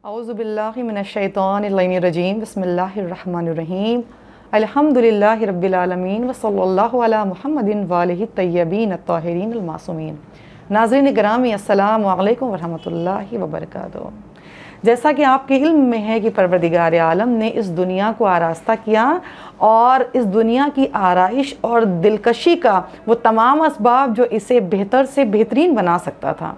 औज़ुबिल्लाहि मिनश्शैतानिर्रजीम बिस्मिल्लाहिर्रहमानिर्रहीम अल्हम्दुलिल्लाहि रब्बिल आलमीन व सल्लल्लाहु अला मुहम्मदिन व आलिहि तय्यबीन अत्ताहिरीन अल मासूमीन। नाज़रीन गिरामी अस्सलामु अलैकुम व रहमतुल्लाहि व बरकातुहू। जैसा कि आपके इल्म में है कि परवरदिगार आलम ने इस दुनिया को आरास्ता किया और इस दुनिया की आराइश और दिलकशी का वो तमाम असबाब जो इसे बेहतर से बेहतरीन बना सकता था,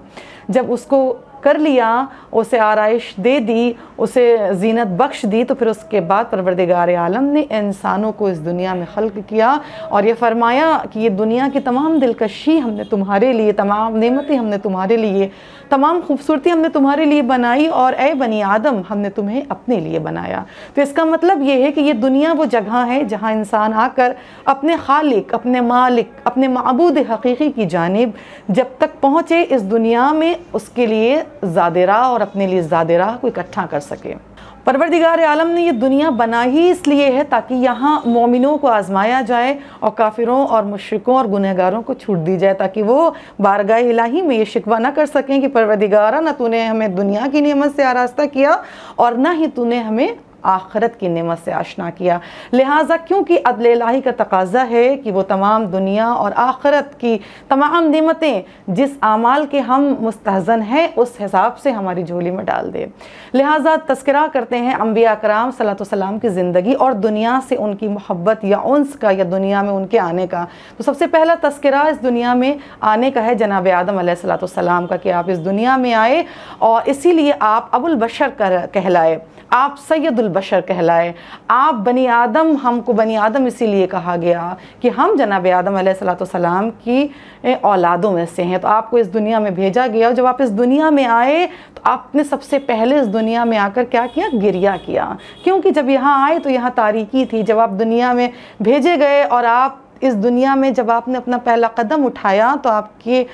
जब उसको कर लिया, उसे आराइश दे दी, उसे जीनत बख्श दी, तो फिर उसके बाद परवरदिगार आलम ने इंसानों को इस दुनिया में खल्क किया और ये फरमाया कि ये दुनिया की तमाम दिलकशी हमने तुम्हारे लिए, तमाम नेमतें हमने तुम्हारे लिए, तमाम खूबसूरती हमने तुम्हारे लिए बनाई और ए बनी आदम हमने तुम्हें अपने लिए बनाया। तो इसका मतलब ये है कि ये दुनिया वो जगह है जहाँ इंसान आकर अपने खालिक, अपने मालिक, अपने माबूद हकीकी की जानिब जब तक पहुँचे इस दुनिया में, उसके लिए ज़ादिरा और अपने लिए ज़ादिरा को इकट्ठा कर सके। परवरदिगार आलम ने ये दुनिया बना ही इसलिए है ताकि यहाँ मोमिनों को आजमाया जाए और काफिरों और मुश्रिकों और गुनहगारों को छूट दी जाए, ताकि वो बारगाह इलाही में ये शिकवा ना कर सकें कि परवरदिगारा ना तूने हमें दुनिया की नेमत से आरास्ता किया और ना ही तूने हमें आखिरत की नेमत से आशना किया। लिहाजा क्योंकि अदल इलाही का तकाजा है कि वो तमाम दुनिया और आखिरत की तमाम नेमतें जिस आमाल के हम मुस्तहज़न हैं उस हिसाब से हमारी झोली में डाल दे। लिहाजा तस्करा करते हैं अंबिया कराम सल्लल्लाहु अलैहि वसल्लम की ज़िंदगी और दुनिया से उनकी मोहब्बत या उन्स का, या दुनिया में उनके आने का। तो सबसे पहला तस्करा इस दुनिया में आने का है जनाब आदम अलैहिस्सलातु वस्सलाम का, कि आप इस दुनिया में आए और इसीलिए आप अबुल बशर कहलाए, आप सैयदुल बशर कहलाए, आप बनी आदम, हमको बनी आदम इसीलिए कहा गया कि हम जनाब आदम अलैहिस्सलातु वस्सलाम की औलादों में से हैं। तो आपको इस दुनिया में भेजा गया और जब आप इस दुनिया में आए तो आपने सबसे पहले इस दुनिया में आकर क्या किया? गिरिया किया, क्योंकि जब यहाँ आए तो यहाँ तारीकी थी। जब आप दुनिया में भेजे गए और आप इस दुनिया में जब आपने अपना पहला कदम उठाया तो आपके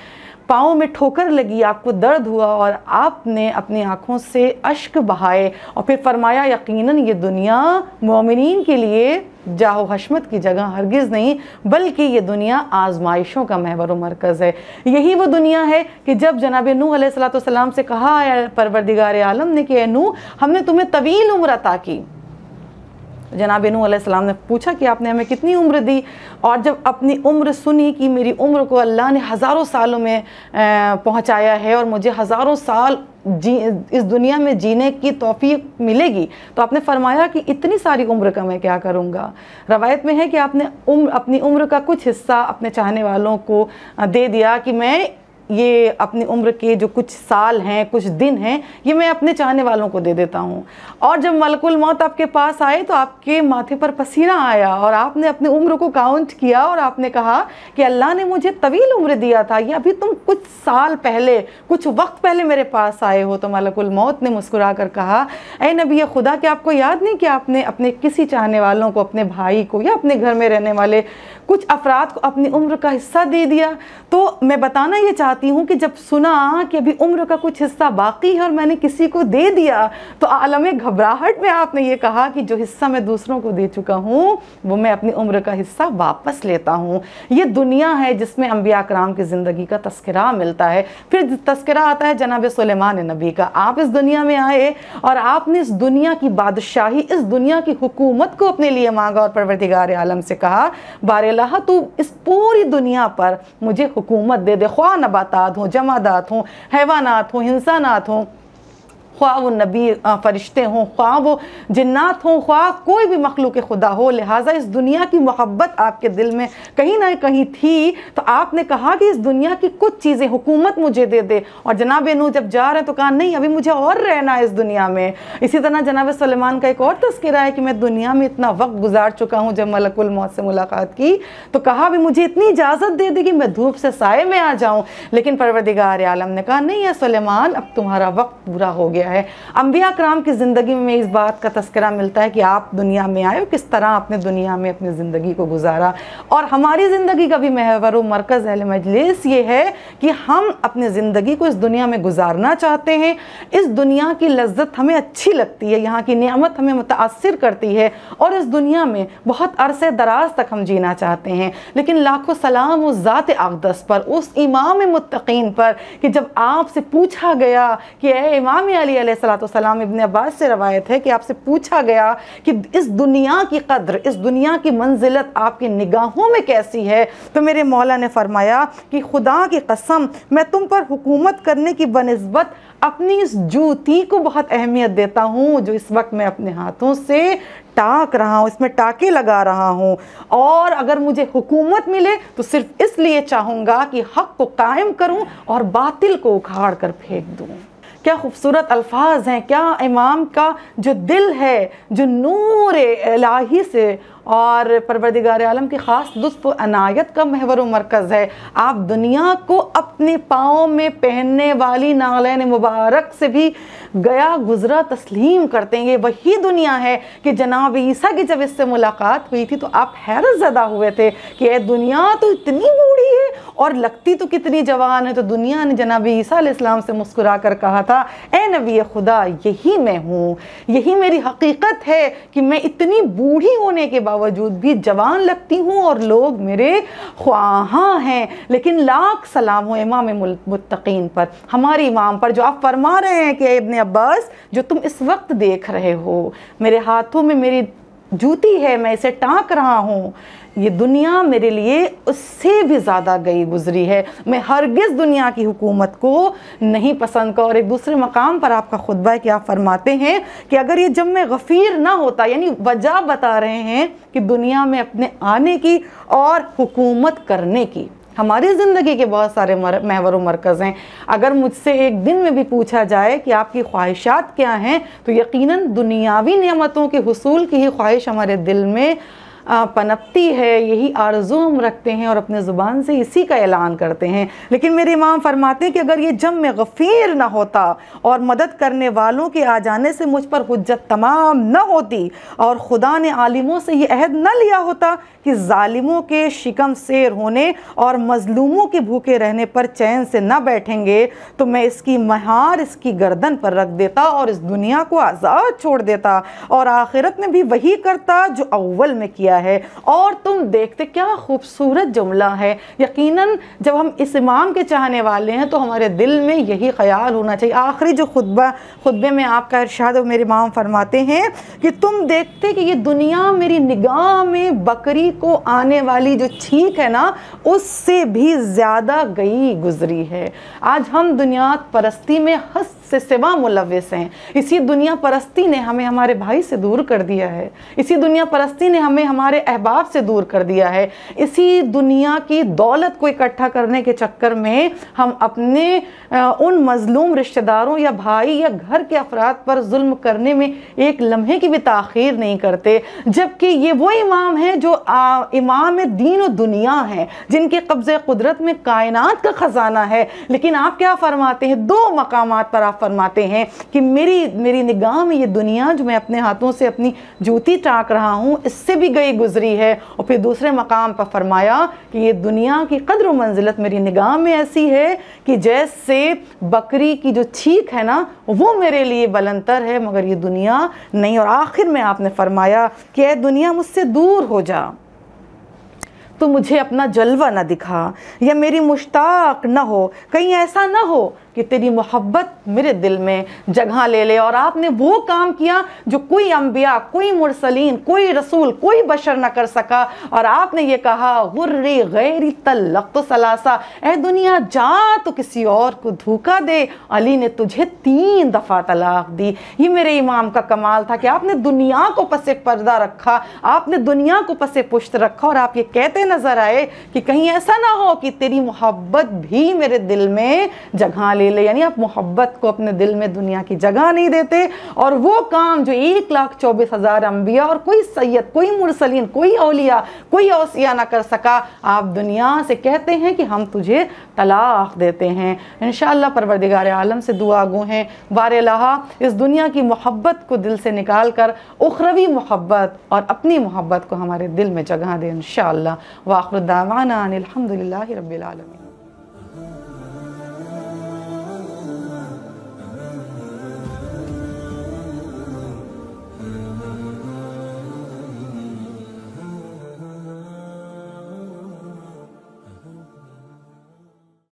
पाँव में ठोकर लगी, आपको दर्द हुआ और आपने अपनी आँखों से अश्क बहाए और फिर फरमाया यकीनन ये दुनिया मोमिनीन के लिए जाहो हशमत की जगह हरगिज़ नहीं, बल्कि ये दुनिया आजमाइशों का महवर मरकज़ है। यही वो दुनिया है कि जब जनाब नूह अलैहिस्सलातु वस्सलाम से कहा परवरदिगार आलम ने कि ए नूह, हमने तुम्हें तवील उम्र अता की। जनाब नूह अलैहिस्सलाम ने पूछा कि आपने हमें कितनी उम्र दी, और जब अपनी उम्र सुनी कि मेरी उम्र को अल्लाह ने हज़ारों सालों में पहुँचाया है और मुझे हज़ारों साल इस दुनिया में जीने की तौफीक मिलेगी, तो आपने फरमाया कि इतनी सारी उम्र का मैं क्या करूँगा। रवायत में है कि आपने अपनी उम्र का कुछ हिस्सा अपने चाहने वालों को दे दिया कि मैं ये अपनी उम्र के जो कुछ साल हैं, कुछ दिन हैं, ये मैं अपने चाहने वालों को दे देता हूँ। और जब मलकुल मौत आपके पास आए तो आपके माथे पर पसीना आया और आपने अपनी उम्र को काउंट किया और आपने कहा कि अल्लाह ने मुझे तवील उम्र दिया था, ये अभी तुम कुछ साल पहले, कुछ वक्त पहले मेरे पास आए हो। तो मलकुल मौत ने मुस्कुरा कर कहा, ऐ नबी खुदा, कि आपको याद नहीं कि आपने अपने किसी चाहने वालों को, अपने भाई को या अपने घर में रहने वाले कुछ अफराद को अपनी उम्र का हिस्सा दे दिया। तो मैं बताना ये चाहती हूँ कि जब सुना कि अभी उम्र का कुछ हिस्सा बाकी है और मैंने किसी को दे दिया, तो आलम घबराहट में आपने ये कहा कि जो हिस्सा मैं दूसरों को दे चुका हूँ वो मैं अपनी उम्र का हिस्सा वापस लेता हूँ। ये दुनिया है जिसमें अंबिया कराम की ज़िंदगी का तस्करा मिलता है। फिर तस्करा आता है जनाब सुलेमान नबी का। आप इस दुनिया में आए और आपने इस दुनिया की बादशाही, इस दुनिया की हुकूमत को अपने लिए मांगा और परवरदिगार आलम से कहा, बारेलाहा तू इस पूरी दुनिया पर मुझे हुकूमत दे दे, ख्वाह नबातात हों, जमादात हों, हैवानात हों, इंसानात हों, ख्वाह वो नबी फ़रिश्ते हों, ख्वाह वो जिन्नात हों, ख्वाह कोई भी मखलूक खुदा हो। लिहाजा इस दुनिया की मोहब्बत आपके दिल में कहीं ना कहीं थी, तो आपने कहा कि इस दुनिया की कुछ चीज़ें, हुकूमत मुझे दे दे। और जनाब नूह जब जा रहे हैं तो कहा नहीं, अभी मुझे और रहना है इस दुनिया में। इसी तरह जनाब सुलेमान का एक और तस्करा है कि मैं दुनिया में इतना वक्त गुजार चुका हूँ। जब मलकुल मौत से मुलाकात की तो कहा भी मुझे इतनी इजाज़त दे दी कि मैं धूप से साए में आ जाऊँ, लेकिन परवरदिगार आलम ने कहा नहीं है सुलेमान, अब तुम्हारा वक्त पूरा हो गया है। अंबिया कराम की ज़िंदगी में इस बात का तस्करा मिलता है कि आप दुनिया में आए, किस तरह आपने दुनिया में अपनी ज़िंदगी को गुजारा। और हमारी ज़िंदगी का भी महवर व मरकज़ अहले मजलिस ये है कि हम अपनी ज़िंदगी को इस दुनिया में गुजारना चाहते हैं। इस दुनिया की लज्जत हमें अच्छी लगती है, यहाँ की नेमत हमें मुतासिर करती है और इस दुनिया में बहुत अरसे दराज तक हम जीना चाहते हैं। लेकिन लाखों सलाम उस ज़ात अक़दस पर, उस इमाम मुत्तक़ीन पर कि जब आपसे पूछा गया कि ए इमाम अली अलैहिस्सलाम, इब्न अब्बास से रवायत है कि आपसे पूछा गया कि इस दुनिया की कद्र, इस दुनिया की मंजिलत आपकी निगाहों में कैसी है, तो मेरे मौला ने फरमाया कि खुदा की कसम मैं तुम पर हुकूमत करने की बनिस्बत अपनी इस जूती को बहुत अहमियत देता हूँ जो इस वक्त मैं अपने हाथों से टाक रहा हूँ, इसमें टाके लगा रहा हूँ। और अगर मुझे हुकूमत मिले तो सिर्फ इसलिए चाहूँगा कि हक़ को कायम करूँ और बातिल को उखाड़ कर फेंक दूँ। क्या खूबसूरत अल्फाज हैं, क्या इमाम का जो दिल है, जो नूर इलाही से और परवरदिगार आलम की ख़ास लुत्फ़ व अनायत का महवर व मरकज़ है। आप दुनिया को अपने पाँव में पहनने वाली नालैन मुबारक से भी गया गुज़रा तस्लीम करते हैं। ये वही दुनिया है कि जनाब ईसा की जब इससे मुलाकात हुई थी तो आप हैरत ज़दा हुए थे कि ये दुनिया तो इतनी बूढ़ी है और लगती तो कितनी जवान है। तो दुनिया ने जनाब ईसा अलैहिस्सलाम से मुस्कुरा कर कहा था, ए नबी खुदा, यही मैं हूँ, यही मेरी हकीकत है कि मैं इतनी बूढ़ी होने के बावजूद भी जवान लगती हूँ और लोग मेरे ख्वाहां हैं। लेकिन लाख सलाम हो इमाम मुत्तकीन पर, हमारे इमाम पर, जो आप फरमा रहे हैं कि इब्न अब्बास जो तुम इस वक्त देख रहे हो, मेरे हाथों में मेरी जूती है, मैं इसे टाँक रहा हूँ, ये दुनिया मेरे लिए उससे भी ज़्यादा गई गुजरी है। मैं हरगिज़ दुनिया की हुकूमत को नहीं पसंद का। और एक दूसरे मकाम पर आपका खुतबा है कि आप फरमाते हैं कि अगर ये जब मैं गफ़ीर ना होता, यानी वजह बता रहे हैं कि दुनिया में अपने आने की और हुकूमत करने की। हमारी ज़िंदगी के बहुत सारे महवर व मरकज़ हैं। अगर मुझसे एक दिन में भी पूछा जाए कि आपकी ख्वाहिशात क्या हैं, तो यकीनन दुनियावी नेमतों के हुसूल की ही ख्वाहिश हमारे दिल में पनपती है, यही आरज़ू हम रखते हैं और अपने ज़ुबान से इसी का ऐलान करते हैं। लेकिन मेरे इमाम फरमाते हैं कि अगर ये जम में गफ़ीर ना होता और मदद करने वालों के आ जाने से मुझ पर हुज्जत तमाम न होती और खुदा ने आलिमों से ये अहद न लिया होता कि ज़ालिमों के शिकम सेर होने और मज़लूमों के भूखे रहने पर चैन से न बैठेंगे, तो मैं इसकी महार इसकी गर्दन पर रख देता और इस दुनिया को आज़ाद छोड़ देता और आखिरत में भी वही करता जो अव्वल में किया है। और तुम देखते, क्या खूबसूरत जुमला है। यकीनन जब हम इस इमाम के चाहने वाले हैं तो हमारे दिल में यही ख्याल होना चाहिए। आखिरी जो खुतबे में आपका इरशाद है, मेरे इमाम फरमाते हैं कि तुम देखते कि ये दुनिया मेरी निगाह में बकरी को आने वाली जो छींक है ना, उससे भी ज़्यादा गई गुजरी है। आज हम दुनिया परस्ती में हद से सिवा मुलव्विस हैं। इसी दुनिया परस्ती ने हमें हमारे भाई से दूर कर दिया है। इसी दुनिया परस्ती ने हमें हमारे अहबाब से दूर कर दिया है। इसी दुनिया की दौलत को इकट्ठा करने के चक्कर में हम अपने उन मजलूम रिश्तेदारों या भाई या घर के अफराद पर जुल्म करने में एक लम्हे की भी ताख़ीर नहीं करते। जबकि ये वो इमाम हैं जो इमाम दीन और दुनिया हैं, जिनके कब्ज़े कुदरत में कायनात का ख़जाना है। लेकिन आप क्या फरमाते हैं, दो मकामात पर आप फरमाते हैं कि मेरी निगाह में ये दुनिया जो मैं अपने हाथों से अपनी जूती टाँक रहा हूँ, इससे भी गई गुजरी है। और फिर दूसरे मकाम पर फरमाया कि ये दुनिया की कद्र मंजिलत मेरी निगाह में ऐसी है कि जैसे बकरी की जो छींक है ना, वो मेरे लिए बुलंदतर है, मगर ये दुनिया नहीं। और आखिर में आपने फरमाया कि ऐ दुनिया मुझसे दूर हो जा, तो मुझे अपना जलवा न दिखा या मेरी मुश्ताक न हो, कहीं ऐसा न हो कि तेरी मोहब्बत मेरे दिल में जगह ले ले। और आपने वो काम किया जो कोई अंबिया, कोई मुरसलीन, कोई रसूल, कोई बशर न कर सका। और आपने ये कहा, गुर्री गैरी तल्लक़ तो सलासा, ऐ दुनिया जा तो किसी और को धोखा दे, अली ने तुझे 3 दफ़ा तलाक दी। ये मेरे इमाम का कमाल था कि आपने दुनिया को पसे पर्दा रखा, आपने दुनिया को पसे पुश्त रखा और आप ये कहते नजर आए कि कहीं ऐसा ना हो कि तेरी मोहब्बत भी मेरे दिल में जगह ले ले। यानी आप मोहब्बत को अपने दिल में दुनिया की जगह नहीं देते। और वो काम जो 1,24,000 अंबिया और कोई सैयद, कोई मुरसलीन, कोई औलिया, कोई औसिया ना कर सका, आप दुनिया से कहते हैं कि हम तुझे तलाक देते हैं। इंशाअल्लाह परवरदिगार आलम से दुआ गो हैं, बारे लहा इस दुनिया की मोहब्बत को दिल से निकाल कर उखरवी मोहब्बत और अपनी मोहब्बत को हमारे दिल में जगह दे इंशाअल्लाह। व आखिर दावाना अनिल हम्दुलिल्लाहि रब्बिल आलमीन।